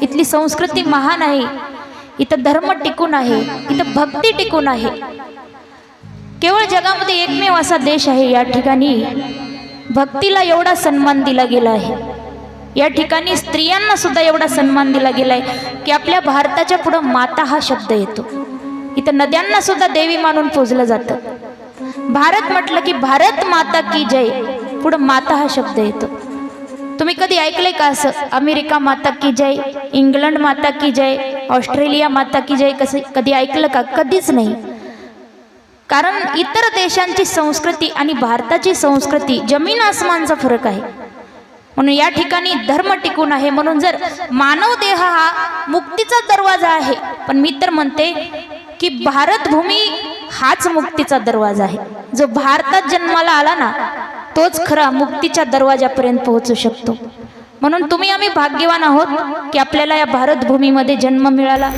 इथली संस्कृती महान आहे, इथं धर्म टिकून आहे, इथं भक्ती टिकून आहे। केवळ जगामध्ये एकमेव असा देश आहे या ठिकाणी भक्तीला एवढा सन्मान दिला गेला आहे। या ठिकाणी स्त्रियांना सुद्धा एवढा सन्मान दिला गेलाय की आपल्या भारताच्या पुढे माता हा शब्द येतो। इथं नद्यांना सुद्धा देवी मानून पूजलं जातं। भारत म्हटलं की भारत माता की जय, पुढे माता हा शब्द येतो। तुम्ही कधी ऐकलंय का असं अमेरिका माता की जय, इंग्लंड माता की जय, ऑस्ट्रेलिया माता की जय, कसं कधी ऐकलं का? कधीच नाही। कारण इतर देशांची संस्कृती आणि भारताची संस्कृती जमीन आसमानचा फरक आहे। म्हणून या ठिकाणी धर्म टिकून आहे। म्हणून जर मानव देह हा मुक्तीचा दरवाजा आहे, पण मी तर म्हणते की भारत भूमी हाच मुक्तीचा दरवाजा आहे। जो भारतात जन्माला आला ना तोच खरा मुक्तीच्या दरवाजापर्यंत पोहोचू शकतो। म्हणून तुम्ही आम्ही भाग्यवान आहोत की आपल्याला या भारत भूमीमध्ये जन्म मिळाला।